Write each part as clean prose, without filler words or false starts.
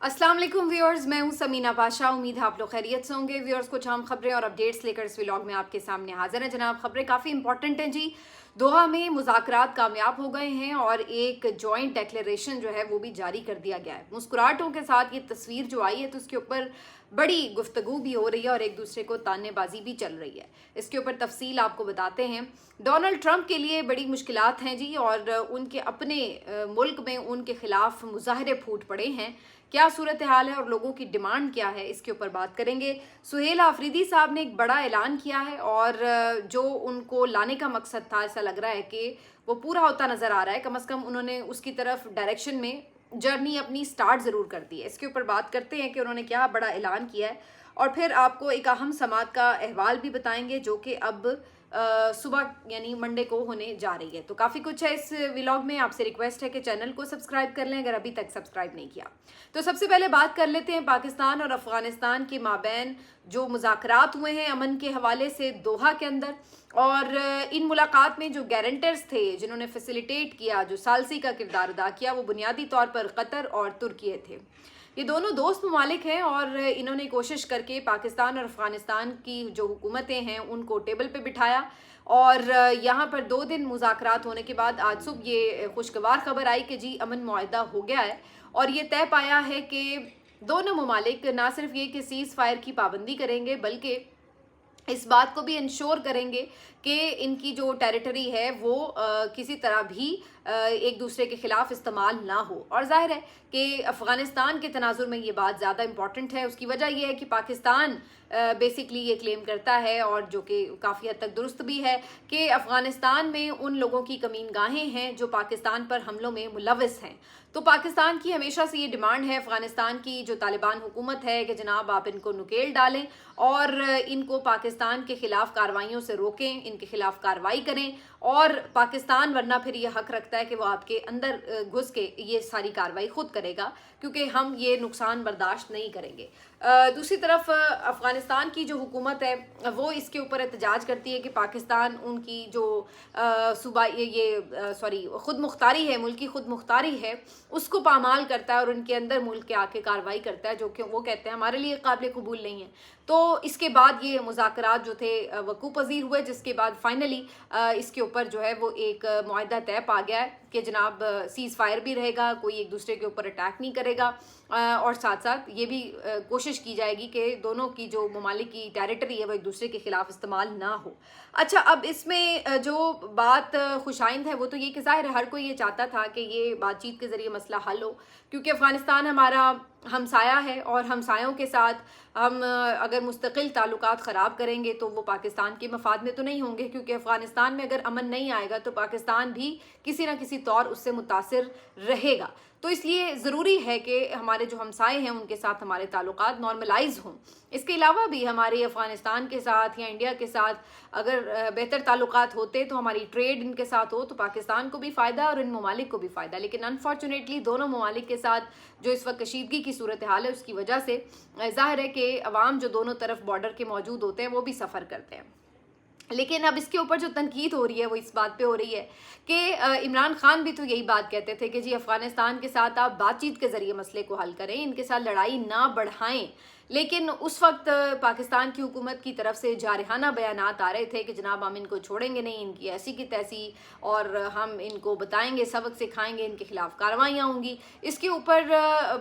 अस्सलाम वालेकुम व्यूअर्स, मैं हूं समीना पाशा। उम्मीद है आप लोग खैरियत से होंगे। व्यूअर्स, कुछ अहम खबरें और अपडेट्स लेकर इस व्लॉग में आपके सामने हाजिर हैं। जनाब, खबरें काफ़ी इंपॉर्टेंट हैं जी। दोहा में मुज़ाकरात कामयाब हो गए हैं और एक जॉइंट डेक्लेरेशन जो है वो भी जारी कर दिया गया है। मुस्कुराहटों के साथ ये तस्वीर जो आई है तो उसके ऊपर बड़ी गुफ्तगू भी हो रही है और एक दूसरे को तानेबाजी भी चल रही है। इसके ऊपर तफसील आपको बताते हैं। डोनाल्ड ट्रंप के लिए बड़ी मुश्किलात हैं जी, और उनके अपने मुल्क में उनके खिलाफ मुजाहरे फूट पड़े हैं। क्या सूरत हाल है और लोगों की डिमांड क्या है, इसके ऊपर बात करेंगे। सुहेल आफरीदी साहब ने एक बड़ा ऐलान किया है और जो उनको लाने का मकसद था, ऐसा लग रहा है कि वो पूरा होता नजर आ रहा है। कम से कम उन्होंने उसकी तरफ डायरेक्शन में जर्नी अपनी स्टार्ट ज़रूर कर दी है। इसके ऊपर बात करते हैं कि उन्होंने क्या बड़ा ऐलान किया है, और फिर आपको एक अहम समात का अहवाल भी बताएंगे जो कि अब सुबह यानी मंडे को होने जा रही है। तो काफ़ी कुछ है इस व्लॉग में। आपसे रिक्वेस्ट है कि चैनल को सब्सक्राइब कर लें अगर अभी तक सब्सक्राइब नहीं किया। तो सबसे पहले बात कर लेते हैं पाकिस्तान और अफगानिस्तान के माबैन जो मुज़ाकरात हुए हैं अमन के हवाले से दोहा के अंदर। और इन मुलाकात में जो गारंटर्स थे, जिन्होंने फैसिलिटेट किया, जो सालसी का किरदार अदा किया, वो बुनियादी तौर पर कतर और तुर्की थे। ये दोनों दोस्त ममालिक हैं और इन्होंने कोशिश करके पाकिस्तान और अफगानिस्तान की जो हुकूमतें हैं उनको टेबल पे बिठाया। और यहाँ पर 2 दिन मुज़ाकरात होने के बाद आज सुबह ये खुशगवार खबर आई कि जी अमन मुआहदा हो गया है। और ये तय पाया है कि दोनों ममालिक ना सिर्फ ये कि सीज़ फायर की पाबंदी करेंगे, बल्कि इस बात को भी इंश्योर करेंगे कि इनकी जो टेरिटरी है वो किसी तरह भी एक दूसरे के ख़िलाफ़ इस्तेमाल ना हो। और ज़ाहिर है कि अफ़गानिस्तान के तनाजुर में ये बात ज़्यादा इंपॉर्टेंट है। उसकी वजह यह है कि पाकिस्तान बेसिकली ये क्लेम करता है, और जो कि काफ़ी हद तक दुरुस्त भी है, कि अफ़गानिस्तान में उन लोगों की कमीनगाहें हैं जो पाकिस्तान पर हमलों में मुलविस हैं। तो पाकिस्तान की हमेशा से ये डिमांड है अफ़गानिस्तान की जो तालिबान हुकूमत है कि जनाब आप इनको नुकेल डालें और इनको पाकिस्तान के ख़िलाफ़ कार्रवाइयों से रोकें, इनके ख़िलाफ़ कार्रवाई करें। और पाकिस्तान वरना फिर ये हक रखता है कि वो आपके अंदर घुस के ये सारी कार्रवाई खुद करेगा, क्योंकि हम ये नुकसान बर्दाश्त नहीं करेंगे। दूसरी तरफ अफ़गानिस्तान की जो हुकूमत है वो इसके ऊपर एहतजाज करती है कि पाकिस्तान उनकी जो सूबा खुद मुख्तारी है, मुल्की खुद मुख्तारी है, उसको पामाल करता है और उनके अंदर मुल्क के आके कार्रवाई करता है, जो कि वो कहते हैं हमारे लिए काबिल कबूल नहीं है। तो इसके बाद ये मुज़ाकरात जो थे वकूफ़ पज़ीर हुए, जिसके बाद फाइनली इसके ऊपर जो है वो एक मुआहदा तय पा गया है कि जनाब सीज़ फायर भी रहेगा, कोई एक दूसरे के ऊपर अटैक नहीं करेगा, और साथ साथ ये भी कोशिश की जाएगी कि दोनों की जो ममालिक की टेरिटरी है वो एक दूसरे के ख़िलाफ़ इस्तेमाल ना हो। अच्छा, अब इसमें जो बात खुशाइंद है वो तो ये कि ज़ाहिर हर कोई ये चाहता था कि ये बातचीत के ज़रिए मसला हल हो, क्योंकि अफ़गानिस्तान हमारा हमसाया है और हमसायों के साथ हम अगर मुस्तकिल ताल्लुकात ख़राब करेंगे तो वो पाकिस्तान के मफाद में तो नहीं होंगे, क्योंकि अफ़गानिस्तान में अगर अमन नहीं आएगा तो पाकिस्तान भी किसी न किसी तौर उससे मुतासिर रहेगा। तो इसलिए ज़रूरी है कि हमारे जो हमसाए हैं उनके साथ हमारे ताल्लुकात नॉर्मलाइज हों। इसके अलावा भी हमारे अफ़गानिस्तान के साथ या इंडिया के साथ अगर बेहतर ताल्लुकात होते तो हमारी ट्रेड इनके साथ हो तो पाकिस्तान को भी फ़ायदा और इन ममालिक को भी फ़ायदा। लेकिन अनफॉर्चुनेटली दोनों ममालिक के साथ जो इस वक्त कशीदगी की सूरत हाल है उसकी वजह से ज़ाहिर है कि अवाम जो दोनों तरफ बॉर्डर के मौजूद होते हैं वो भी सफ़र करते हैं। लेकिन अब इसके ऊपर जो तनकीद हो रही है वो इस बात पे हो रही है कि इमरान खान भी तो यही बात कहते थे कि जी अफ़गानिस्तान के साथ आप बातचीत के ज़रिए मसले को हल करें, इनके साथ लड़ाई ना बढ़ाएं। लेकिन उस वक्त पाकिस्तान की हुकूमत की तरफ से जारहाना बयानात आ रहे थे कि जनाब हम इनको छोड़ेंगे नहीं, इनकी ऐसी की तैसी, और हम इनको बताएंगे, सबक सिखाएंगे, इनके खिलाफ कार्रवाइयाँ होंगी। इसके ऊपर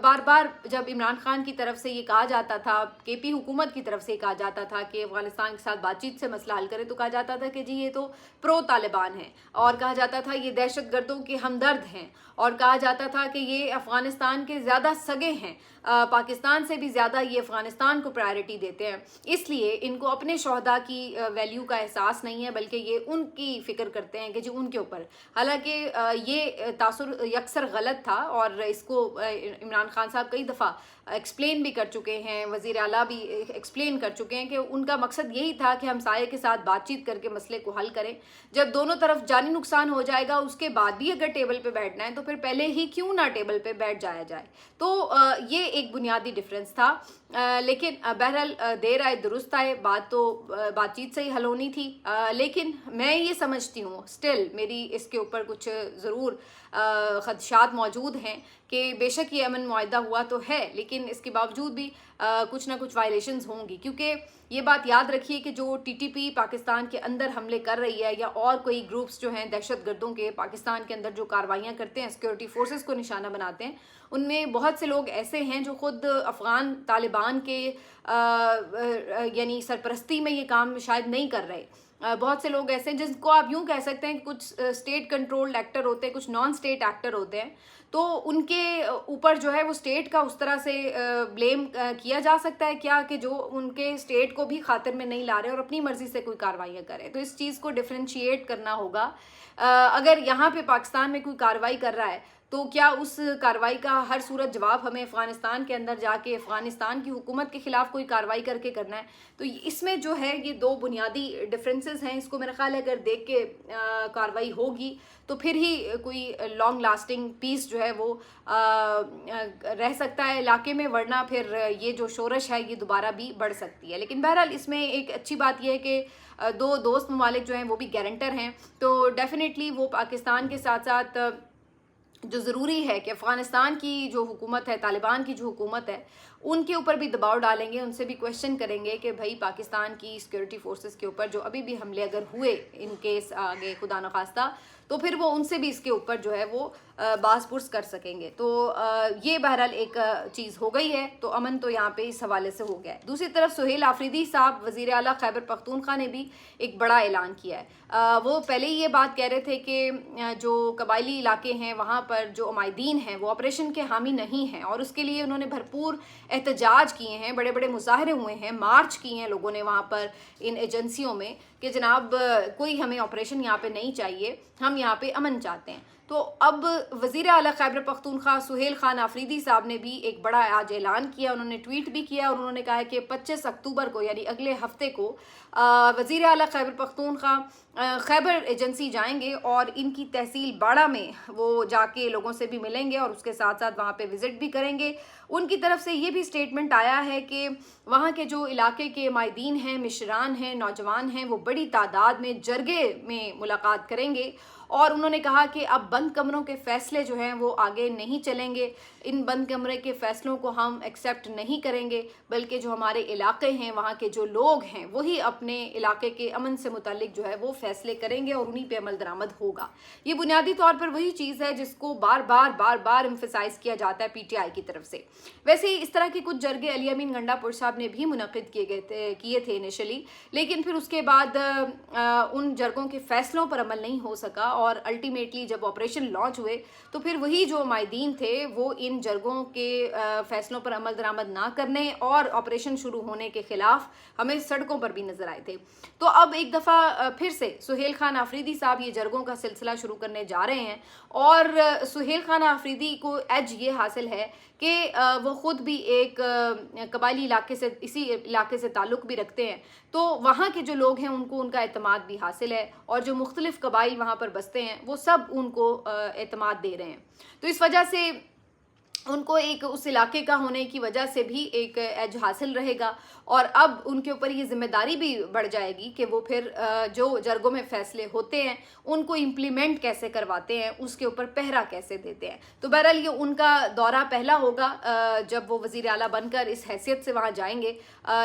बार बार जब इमरान खान की तरफ से ये कहा जाता था, KP हुकूमत की तरफ से कहा जाता था कि अफ़गानिस्तान के साथ बातचीत से मसला हल करें, तो कहा जाता था कि जी ये तो प्रो तालिबान है, और कहा जाता था ये दहशत गर्दों के हमदर्द हैं, और कहा जाता था कि ये अफ़गानिस्तान के ज़्यादा सगे हैं, पाकिस्तान से भी ज़्यादा ये अफ़गानिस्तान को प्रायोरिटी देते हैं, इसलिए इनको अपने शहदा की वैल्यू का एहसास नहीं है, बल्कि ये उनकी फ़िक्र करते हैं कि जी उनके ऊपर। हालांकि ये तासुर यकसर गलत था और इसको इमरान खान साहब कई दफ़ा एक्सप्लेन भी कर चुके हैं, वज़ीर आला भी एक्सप्लेन कर चुके हैं कि उनका मकसद यही था कि हमसाये के साथ बातचीत करके मसले को हल करें। जब दोनों तरफ जानी नुकसान हो जाएगा उसके बाद भी अगर टेबल पे बैठना है तो फिर पहले ही क्यों ना टेबल पे बैठ जाया जाए। तो ये एक बुनियादी डिफरेंस था। लेकिन बहरहाल देर आए दुरुस्त आए, बात तो बातचीत से ही हल होनी थी। लेकिन मैं ये समझती हूँ, स्टिल मेरी इसके ऊपर कुछ ज़रूर खदशात मौजूद हैं कि बेशक ये अमन मुआहदा हुआ तो है, लेकिन इसके बावजूद भी कुछ ना कुछ वायलेशंस होंगी, क्योंकि ये बात याद रखिए कि जो टीटीपी पाकिस्तान के अंदर हमले कर रही है या और कोई ग्रुप्स जो हैं दहशत गर्दों के पाकिस्तान के अंदर जो कार्रवाइयाँ करते हैं, सिक्योरिटी फोर्सेस को निशाना बनाते हैं, उनमें बहुत से लोग ऐसे हैं जो ख़ुद अफ़गान तालिबान के यानी सरपरस्ती में ये काम शायद नहीं कर रहे। बहुत से लोग ऐसे हैं जिनको आप यूँ कह सकते हैं कि कुछ स्टेट कंट्रोल्ड एक्टर होते हैं, कुछ नॉन स्टेट एक्टर होते हैं, तो उनके ऊपर जो है वो स्टेट का उस तरह से ब्लेम किया जा सकता है क्या कि जो उनके स्टेट को भी खातिर में नहीं ला रहे और अपनी मर्ज़ी से कोई कार्रवाइयाँ करें। तो इस चीज़ को डिफ्रेंशिएट करना होगा। अगर यहाँ पे पाकिस्तान में कोई कार्रवाई कर रहा है तो क्या उस कार्रवाई का हर सूरत जवाब हमें अफ़गानिस्तान के अंदर जाके अफ़गानिस्तान की हुकूमत के ख़िलाफ़ कोई कार्रवाई करके करना है? तो इसमें जो है ये दो बुनियादी डिफरेंसेस हैं। इसको मेरा ख्याल है अगर देख के कार्रवाई होगी तो फिर ही कोई लॉन्ग लास्टिंग पीस जो है वो रह सकता है इलाके में, वरना फिर ये जो शोरश है ये दोबारा भी बढ़ सकती है। लेकिन बहरहाल इसमें एक अच्छी बात यह है कि दो दोस्त ममालिक जो हैं वो भी गारंटर हैं, तो डेफिनेटली वो पाकिस्तान के साथ साथ जो ज़रूरी है कि अफ़गानिस्तान की जो हुकूमत है, तालिबान की जो हुकूमत है, उनके ऊपर भी दबाव डालेंगे, उनसे भी क्वेश्चन करेंगे कि भाई पाकिस्तान की सिक्योरिटी फोर्सेस के ऊपर जो अभी भी हमले अगर हुए इन केस आगे खुदा न खास्ता, तो फिर वो उनसे भी इसके ऊपर जो है वो बासपुर्स कर सकेंगे। तो ये बहरहाल एक चीज़ हो गई है, तो अमन तो यहाँ पे इस हवाले से हो गया है। दूसरी तरफ सुहेल आफरीदी साहब वज़ीर आला खैबर पख्तूनख्वा ने भी एक बड़ा ऐलान किया है। वो पहले ही ये बात कह रहे थे कि जो कबायली इलाके हैं वहाँ पर जो अमायदीन हैं वो ऑपरेशन के हामी नहीं हैं, और उसके लिए उन्होंने भरपूर एहतजाज किए हैं, बड़े बड़े मुजाहरे हुए हैं, मार्च किए हैं लोगों ने वहाँ पर इन एजेंसियों में कि जनाब कोई हमें ऑपरेशन यहाँ पे नहीं चाहिए, हम यहाँ पे अमन चाहते हैं। तो अब वज़ीर आला खैबर पख्तूनख्वा सुहेल खान आफरीदी साहब ने भी एक बड़ा आज ऐलान किया, उन्होंने ट्वीट भी किया और उन्होंने कहा है कि 25 अक्टूबर को यानी अगले हफ्ते को वज़ीर आला खैबर पख्तूनख्वा खैबर एजेंसी जाएंगे और इनकी तहसील बाड़ा में वो जाके लोगों से भी मिलेंगे और उसके साथ साथ वहाँ पे विज़िट भी करेंगे। उनकी तरफ से ये भी स्टेटमेंट आया है कि वहाँ के जो इलाके के मायदीन हैं, मिशरान हैं, नौजवान हैं, वो बड़ी तादाद में जरगे में मुलाकात करेंगे और उन्होंने कहा कि अब बंद कमरों के फ़ैसले जो हैं वो आगे नहीं चलेंगे, इन बंद कमरे के फ़ैसलों को हम एक्सेप्ट नहीं करेंगे, बल्कि जो हमारे इलाके हैं, वहाँ के जो लोग हैं, वही अपने इलाके के अमन से मुतालिक जो है वो फ़ैसले करेंगे और उन्हीं पे अमल दरामद होगा। ये बुनियादी तौर पर वही चीज़ है जिसको बार बार एम्फसाइज़ किया जाता है PTI की तरफ से। वैसे ही इस तरह के कुछ जरगे अली अमीन गंडापुर साहब ने भी मुनक़िद किए थे इनिशियली, लेकिन फिर उसके बाद उन जरगों के फ़ैसलों पर अमल नहीं हो सका और अल्टीमेटली जब ऑपरेशन लॉन्च हुए तो फिर वही जो मायदीन थे वो इन जरगों के फ़ैसलों पर अमल दरामद ना करने और ऑपरेशन शुरू होने के ख़िलाफ़ हमें सड़कों पर भी नज़र आए थे। तो अब एक दफ़ा फिर से सुहेल खान आफरीदी साहब ये जरगों का सिलसिला शुरू करने जा रहे हैं और सुहेल खान आफरीदी को एज ये हासिल है कि वो ख़ुद भी एक कबायली इलाके से, इसी इलाके से ताल्लुक़ भी रखते हैं, तो वहाँ के जो लोग हैं उनको उनका एतमाद भी हासिल है और जो मुख्तलिफ़ कबाइल वहाँ पर बसते हैं वो सब उनको एतमाद दे रहे हैं। तो इस वजह से उनको एक उस इलाके का होने की वजह से भी एक एज हासिल रहेगा और अब उनके ऊपर ये जिम्मेदारी भी बढ़ जाएगी कि वो फिर जो जरगों में फ़ैसले होते हैं उनको इम्प्लीमेंट कैसे करवाते हैं, उसके ऊपर पहरा कैसे देते हैं। तो बहरहाल ये उनका दौरा पहला होगा जब वो वज़ीर आला बनकर इस हैसियत से वहाँ जाएंगे।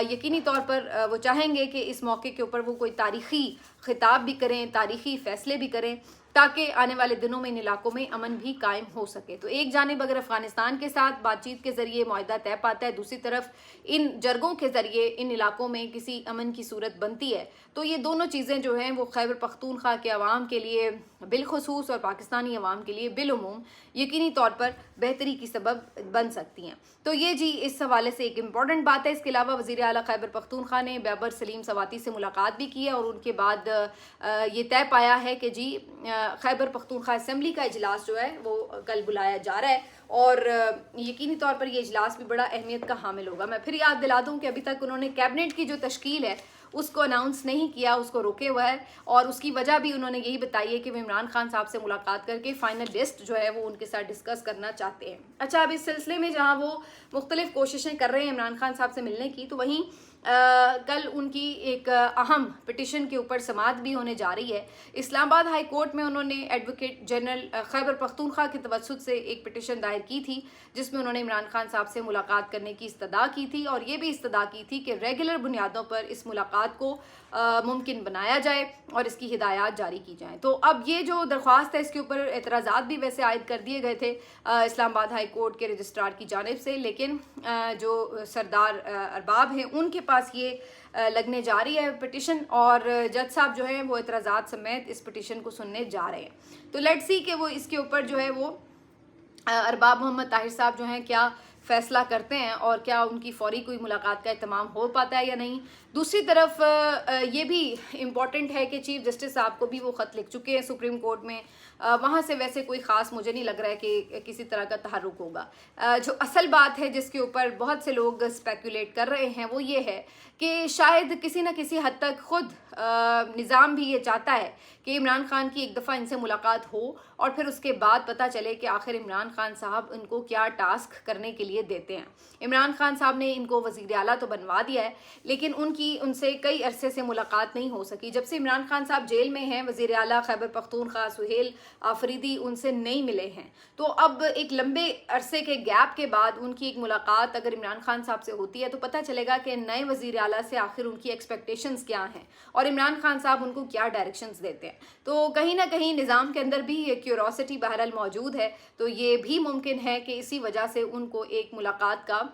यकीनी तौर पर वो चाहेंगे कि इस मौके के ऊपर वो कोई तारीख़ी खिताब भी करें, तारीख़ी फ़ैसले भी करें ताकि आने वाले दिनों में इन इलाकों में अमन भी कायम हो सके। तो एक जानिब अगर अफ़गानिस्तान के साथ बातचीत के ज़रिए मुआहदा तय पाता है, दूसरी तरफ इन जरगों के ज़रिए इन इलाकों में किसी अमन की सूरत बनती है, तो ये दोनों चीज़ें जो हैं वो खैबर पख्तूनख्वा के अवाम के लिए बिलखुसूस और पाकिस्तानी अवाम के लिए बिलउमूम यकीनी तौर पर बेहतरी की सबब बन सकती हैं। तो ये जी इस हवाले से एक इम्पॉर्टेंट बात है। इसके अलावा वज़ीर आला खैबर पख्तूनख्वा ने बैबर सलीम सवाती से मुलाकात भी की है और उनके बाद ये तय पाया है कि जी खैबर पख्तूनख्वा असम्बली का इजलास जो है वो कल बुलाया जा रहा है और यकीनी तौर पर ये इजलास भी बड़ा अहमियत का हामिल होगा। मैं फिर याद दिला दूँ कि अभी तक उन्होंने कैबिनेट की जो तश्कील है उसको अनाउंस नहीं किया, उसको रोके हुआ है और उसकी वजह भी उन्होंने यही बताई है कि वो इमरान खान साहब से मुलाकात करके फाइनल लिस्ट जो है वो उनके साथ डिस्कस करना चाहते हैं। अच्छा, अब इस सिलसिले में जहाँ वो मुख्तलिफ कोशिशें कर रहे हैं इमरान खान साहब से मिलने की, तो वहीं कल उनकी एक अहम पिटिशन के ऊपर समाअत भी होने जा रही है। इस्लामाबाद हाई कोर्ट में उन्होंने एडवोकेट जनरल खैबर पख्तूनख्वा के तवस्सुत से एक पिटिशन दायर की थी, जिसमें उन्होंने इमरान खान साहब से मुलाकात करने की इस्तदा की थी और ये भी इस्तदा की थी कि रेगुलर बुनियादों पर इस मुलाकात को मुमकिन बनाया जाए और इसकी हिदायत जारी की जाए। तो अब ये जो दरख्वास्त है इसके ऊपर एतराज़ात भी वैसे आयद कर दिए गए थे इस्लामाबाद हाई कोर्ट के रजिस्ट्रार की जानिब से, लेकिन जो सरदार अरबाब हैं उनके पास ये लगने जा रही है पिटिशन, और जज साहब जो हैं वो एतराज़ात समेत इस पिटिशन को सुनने जा रहे हैं। तो लेट्स सी कि वो इसके ऊपर जो है वो अरबाब मोहम्मद ताहिर साहब जो हैं क्या फैसला करते हैं और क्या उनकी फौरी कोई मुलाकात का इत्माम हो पाता है या नहीं। दूसरी तरफ ये भी इम्पॉर्टेंट है कि चीफ जस्टिस साहब को भी वो ख़त लिख चुके हैं सुप्रीम कोर्ट में, वहाँ से वैसे कोई ख़ास मुझे नहीं लग रहा है कि किसी तरह का तहर्रुक होगा। जो असल बात है जिसके ऊपर बहुत से लोग स्पेकुलेट कर रहे हैं वो ये है कि शायद किसी न किसी हद तक खुद निज़ाम भी ये चाहता है कि इमरान खान की एक दफ़ा इनसे मुलाकात हो और फिर उसके बाद पता चले कि आखिर इमरान खान साहब इनको क्या टास्क करने के लिए देते हैं। इमरान खान साहब ने इनको वज़ीर आला तो बनवा दिया है, लेकिन उनसे कई अरसे से मुलाकात नहीं हो सकी। जब से इमरान खान साहब जेल में हैं, वज़ीर आला खैबर पख्तूनख्वा सुहेल आफरीदी उनसे नहीं मिले हैं। तो अब एक लंबे अरसे के गैप के बाद उनकी एक मुलाकात अगर इमरान खान साहब से होती है तो पता चलेगा कि नए वज़ीर आला से आखिर उनकी एक्सपेक्टेशंस क्या हैं और इमरान खान साहब उनको क्या डायरेक्शंस देते हैं। तो कहीं ना कहीं निज़ाम के अंदर भी ये क्यूरोसिटी बहरहाल मौजूद है, तो ये भी मुमकिन है कि इसी वजह से उनको एक मुलाकात का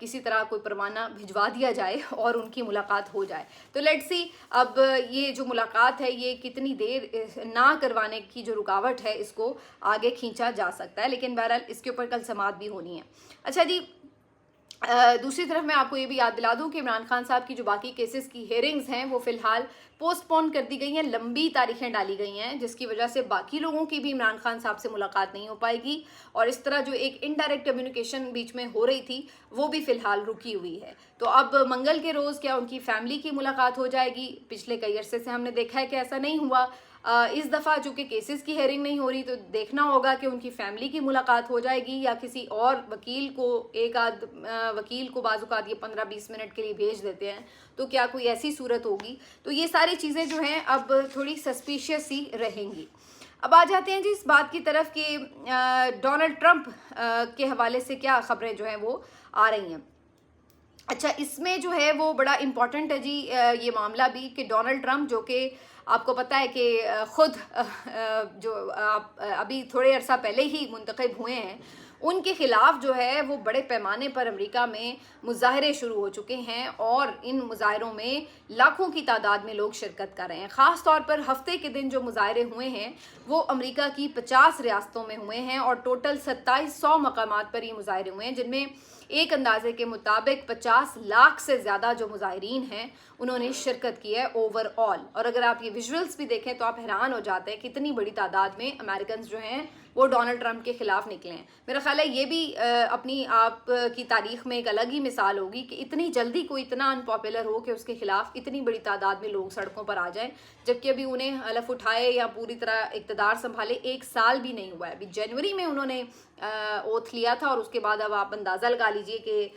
किसी तरह कोई परवाना भिजवा दिया जाए और उनकी मुलाकात हो जाए। तो लेट्स सी अब ये जो मुलाकात है ये कितनी देर ना करवाने की जो रुकावट है इसको आगे खींचा जा सकता है, लेकिन बहरहाल इसके ऊपर कल समाअत भी होनी है। अच्छा जी, दूसरी तरफ मैं आपको ये भी याद दिला दूं कि इमरान खान साहब की जो बाकी केसेस की हेयरिंग्स हैं वो फ़िलहाल पोस्टपोन कर दी गई हैं, लंबी तारीखें डाली गई हैं, जिसकी वजह से बाकी लोगों की भी इमरान खान साहब से मुलाकात नहीं हो पाएगी और इस तरह जो एक इनडायरेक्ट कम्युनिकेशन बीच में हो रही थी वो भी फ़िलहाल रुकी हुई है। तो अब मंगल के रोज़ क्या उनकी फ़ैमिली की मुलाकात हो जाएगी? पिछले कई अरसे से हमने देखा है कि ऐसा नहीं हुआ। इस दफ़ा चूँकि केसेस की हेयरिंग नहीं हो रही तो देखना होगा कि उनकी फ़ैमिली की मुलाकात हो जाएगी या किसी और वकील को, एक आध वकील को बाज़-औक़ात ये 15-20 मिनट के लिए भेज देते हैं, तो क्या कोई ऐसी सूरत होगी? तो ये सारी चीज़ें जो हैं अब थोड़ी सस्पिशियस ही रहेंगी। अब आ जाते हैं जी इस बात की तरफ कि डोनाल्ड ट्रंप के हवाले से क्या ख़बरें जो हैं वो आ रही हैं। अच्छा, इसमें जो है वो बड़ा इम्पॉर्टेंट है जी ये मामला भी कि डोनाल्ड ट्रंप जो कि आपको पता है कि ख़ुद जो अभी थोड़े अरसा पहले ही मुंतखब हुए हैं, उनके ख़िलाफ़ जो है वो बड़े पैमाने पर अमेरिका में मुज़ाहरे शुरू हो चुके हैं और इन मुज़ाहरों में लाखों की तादाद में लोग शिरकत कर रहे हैं। ख़ास तौर पर हफ्ते के दिन जो मुज़ाहरे हुए हैं वो अमेरिका की 50 रियासतों में हुए हैं और टोटल 2700 मकामात पर ये मुज़ाहरे हुए हैं, जिनमें एक अंदाजे के मुताबिक 50 लाख से ज़्यादा जो मुज़ाहिरीन हैं उन्होंने शिरकत की है ओवरऑल। और अगर आप ये विजुअल्स भी देखें तो आप हैरान हो जाते हैं कितनी बड़ी तादाद में अमेरिकन जो हैं वो डोनाल्ड ट्रंप के ख़िलाफ़ निकले हैं। मेरा ख्याल है ये भी अपनी आप की तारीख़ में एक अलग ही मिसाल होगी कि इतनी जल्दी कोई इतना अनपॉपुलर हो कि उसके ख़िलाफ़ इतनी बड़ी तादाद में लोग सड़कों पर आ जाएं, जबकि अभी उन्हें हलफ उठाए या पूरी तरह इक़्तिदार संभाले 1 साल भी नहीं हुआ है। अभी जनवरी में उन्होंने ओथ लिया था और उसके बाद अब आप अंदाज़ा लगा लीजिए कि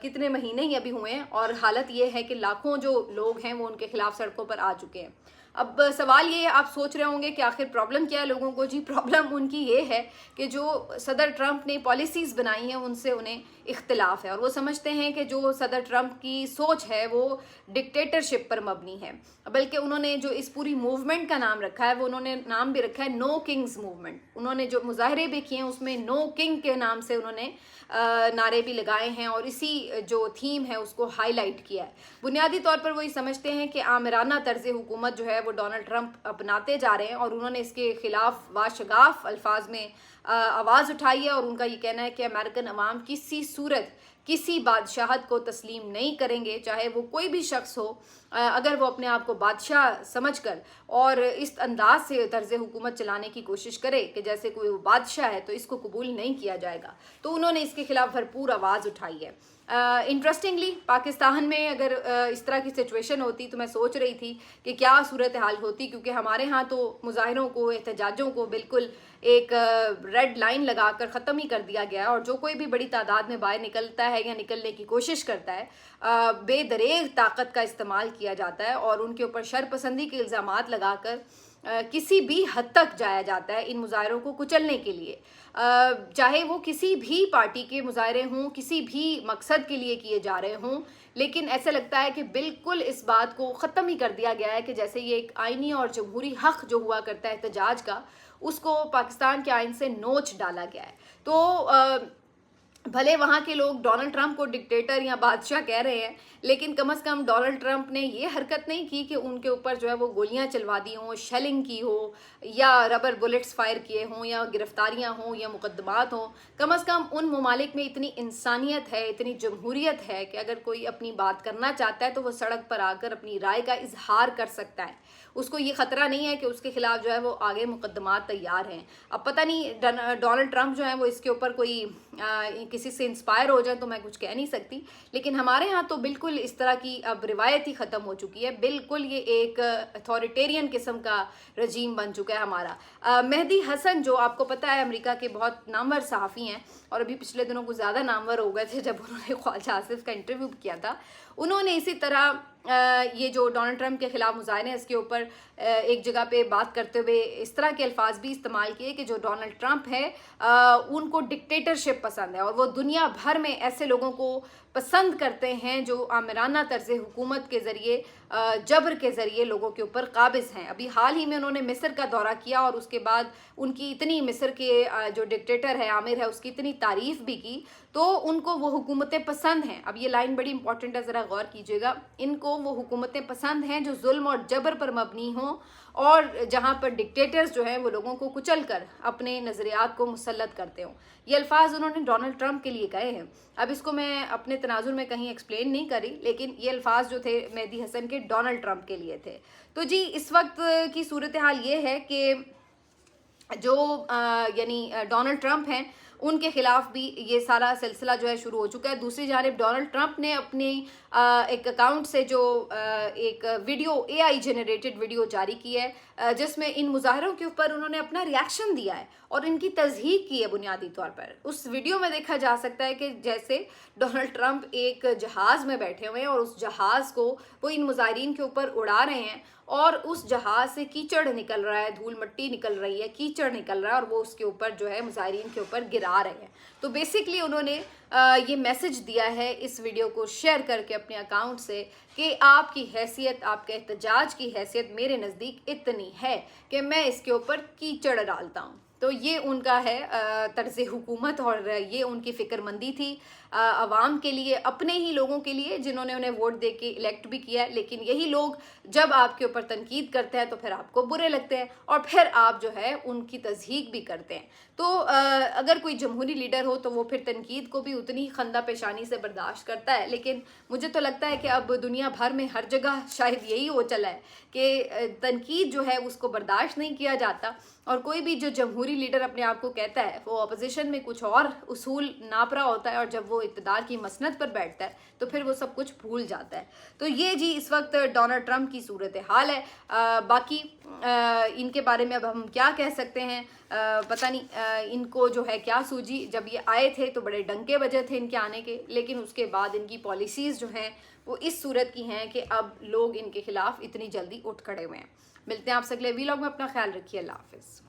कितने महीने ही अभी हुए हैं और हालत ये है कि लाखों जो लोग हैं वो उनके खिलाफ सड़कों पर आ चुके हैं। अब सवाल ये आप सोच रहे होंगे कि आखिर प्रॉब्लम क्या है लोगों को? जी, प्रॉब्लम उनकी ये है कि जो सदर ट्रंप ने पॉलिसीज़ बनाई हैं उनसे उन्हें इख्तिलाफ है और वो समझते हैं कि जो सदर ट्रंप की सोच है वो डिक्टेटरशिप पर मबनी है। बल्कि उन्होंने जो इस पूरी मूवमेंट का नाम रखा है वो उन्होंने नाम भी रखा है नो किंग्स मूवमेंट। उन्होंने जो मुजाहरे भी किए हैं उसमें नो किंग के नाम से उन्होंने नारे भी लगाए हैं और इसी जो थीम है उसको हाईलाइट किया है। बुनियादी तौर पर वो ये समझते हैं कि आमिराना तर्ज हुकूमत जो है वो डोनाल्ड ट्रंप अपनाते जा रहे हैं और उन्होंने इसके खिलाफ वाशगाफ अल्फाज में आवाज़ उठाई है और उनका ये कहना है कि अमेरिकन अवाम किसी सूरत किसी बादशाहत को तस्लीम नहीं करेंगे, चाहे वो कोई भी शख्स हो। अगर वो अपने आप को बादशाह समझकर और इस अंदाज से तर्ज हुकूमत चलाने की कोशिश करे कि जैसे कोई बादशाह है तो इसको कबूल नहीं किया जाएगा। तो उन्होंने इसके खिलाफ भरपूर आवाज़ उठाई है। इंटरेस्टिंगली पाकिस्तान में अगर इस तरह की सिचुएशन होती तो मैं सोच रही थी कि क्या सूरत हाल होती, क्योंकि हमारे यहाँ तो मुजाहिरों को, एहतजाजों को बिल्कुल ایک ریڈ لائن لگا کر ختم ہی کر دیا گیا ہے، اور جو کوئی بھی بڑی تعداد میں باہر نکلتا ہے یا نکلنے کی کوشش کرتا ہے بے دریغ طاقت کا استعمال کیا جاتا ہے اور ان کے اوپر شرپسندی کے الزامات لگا کر کسی بھی حد تک جایا جاتا ہے ان مظاہروں کو کچلنے کے لیے، چاہے وہ کسی بھی پارٹی کے مظاہرے ہوں، کسی بھی مقصد کے لیے کیے جا رہے ہوں۔ لیکن ایسا لگتا ہے کہ بالکل اس بات کو ختم ہی کر دیا گیا ہے کہ جیسے یہ ایک آئینی اور جمہوری حق جو ہوا کرتا ہے احتجاج کا، اس کو پاکستان کے آئین سے نوچ ڈالا گیا ہے۔ تو بھلے وہاں کے لوگ ڈونلڈ ٹرمپ کو ڈکٹیٹر یا بادشاہ کہہ رہے ہیں، لیکن کم از کم ڈونلڈ ٹرمپ نے یہ حرکت نہیں کی کہ ان کے اوپر جو ہے وہ گولیاں چلوا دی ہوں، شیلنگ کی ہو، یا ربر بلٹس فائر کیے ہوں، یا گرفتاریاں ہوں، یا مقدمات ہوں۔ کم از کم ان ممالک میں اتنی انسانیت ہے، اتنی جمہوریت ہے کہ اگر کوئی اپنی بات کرنا چاہتا ہے تو وہ سڑک پر آ کر اپنی رائے کا اظہار کر سکتا ہے، اس کو یہ خطرہ نہیں ہے کہ اس کے خلاف جو ہے وہ آگے مقدمات تیار ہیں۔ اب پتہ نہیں ڈونلڈ ٹرمپ جو ہے وہ اس کے اوپر کوئی کسی سے انسپائر ہو جائے تو میں کچھ کہہ نہیں سکتی، لیکن ہمارے ہاں تو بالکل اس طرح کی اب روایت ہی ختم ہو چکی ہے، بالکل یہ ایک اتھارٹیرین قسم کا رجیم بن چکا ہے ہمارا۔ مہدی حسن جو آپ کو پتہ ہے امریکہ کے بہت نامور صحافی ہیں، اور ابھی پچھلے دنوں کو زیادہ نامور ہو گئے تھے جب انہوں نے خواجہ آصف کا انٹرویو کیا تھا، انہوں نے اسی طرح یہ جو ڈونلڈ ٹرمپ کے خلاف مظاہرے ہیں اس کے اوپر ایک جگہ پہ بات کرتے ہوئے اس طرح کے الفاظ بھی استعمال کیے کہ جو ڈونلڈ ٹرمپ ہے ان کو ڈکٹیٹرشپ پسند ہے، اور وہ دنیا بھر میں ایسے لوگوں کو پسند کرتے ہیں جو آمرانہ طرز حکومت کے ذریعے جبر کے ذریعے لوگوں کے اوپر قابض ہیں۔ ابھی حال ہی میں انہوں نے مصر کا دورہ کیا اور اس کے بعد ان کی اتنی مصر کے جو ڈکٹیٹر ہے عامر ہے اس کی اتنی تعریف بھی کی، تو ان کو وہ حکومتیں پسند ہیں۔ اب یہ لائن بڑی امپورٹنٹ ہے، ذرا غور کیجیے گا، ان کو وہ حکومتیں پسند ہیں جو ظلم اور جبر پر مبنی ہوں، اور جہاں پر ڈکٹیٹرز جو ہیں وہ لوگوں کو کچل کر اپنے نظریات کو مسلط کرتے ہوں۔ یہ الفاظ انہوں نے ڈونلڈ ٹرمپ کے لیے کہے ہیں۔ اب اس کو میں اپنے تناظر میں کہیں ایکسپلین نہیں کری، لیکن یہ الفاظ جو تھے مہدی حسن کے ڈونلڈ ٹرمپ کے لیے تھے۔ تو جی اس وقت کی صورتحال یہ ہے کہ جو یعنی ڈونلڈ ٹرمپ ہیں ان کے خلاف بھی یہ سارا سلسلہ جو ہے شروع ہو چکا ہے۔ دوسری جانب ڈونلڈ ٹرمپ نے اپنی ایک اکاؤنٹ سے جو ایک ویڈیو AI جنریٹڈ ویڈیو جاری کی ہے جس میں ان مظاہروں کے اوپر انہوں نے اپنا ریاکشن دیا ہے اور ان کی تصحیح کی ہے بنیادی طور پر۔ اس ویڈیو میں دیکھا جا سکتا ہے کہ جیسے ڈونلڈ ٹرمپ ایک جہاز میں بیٹھے ہوئے ہیں اور اس جہاز کو وہ ان مظاہرین کے اوپر اڑا رہے ہیں، اور اس جہاز سے کیچڑ نکل رہا ہے، دھول مٹی نکل رہی ہے، کیچڑ نکل رہا ہے، اور وہ اس کے اوپر جو ہے مظاہرین کے اوپر گرا رہے ہیں۔ تو بیسکلی انہوں نے یہ میسج دیا ہے اس ویڈیو کو شیئر کر کے اپنے اکاؤنٹ سے کہ آپ کی حیثیت، آپ کے احتجاج کی حیثیت میرے نزدیک اتنی ہے کہ میں اس کے اوپر کیچڑ ڈالتا ہوں۔ تو یہ ان کا ہے طرز حکومت، اور یہ ان کی فکر مندی تھی عوام کے لیے، اپنے ہی لوگوں کے لیے جنہوں نے انہیں ووٹ دے کے الیکٹ بھی کیا ہے۔ لیکن یہی لوگ جب آپ کے اوپر تنقید کرتے ہیں تو پھر آپ کو برے لگتے ہیں، اور پھر آپ جو ہے ان کی تصحیح بھی کرتے ہیں۔ تو اگر کوئی جمہوری لیڈر ہو تو وہ پھر تنقید کو بھی اتنی ہی خندہ پیشانی سے برداشت کرتا ہے، لیکن مجھے تو لگتا ہے کہ اب دنیا بھر میں ہر جگہ شاید یہی ہو چلا ہے کہ تنقید جو ہے اس کو برداشت نہیں کیا جاتا، اور کوئی بھی جو جمہوری لیڈر اپنے آپ کو کہتا ہے وہ اپوزیشن میں کچھ اور اصول ناپ رہا ہوتا ہے، اور جب وہ اقتدار کی مسند پر بیٹھتا ہے تو پھر وہ سب کچھ بھول جاتا ہے۔ تو یہ جی اس وقت ڈونلڈ ٹرمپ کی صورتحال ہے۔ باقی ان کے بارے میں اب ہم کیا کہہ سکتے ہیں، پتہ نہیں ان کو جو ہے کیا سوجی۔ جب یہ آئے تھے تو بڑے ڈنکے بجے تھے ان کے آنے کے، لیکن اس کے بعد ان کی پالیسیز جو ہیں وہ اس صورت کی ہیں کہ اب لوگ ان کے خلاف اتنی جلدی اٹھ کھڑے ہوئے ہیں۔ ملتے ہیں آپ سے اگلے ویلاگ میں، اپنا خیال رکھیے، اللہ حافظ۔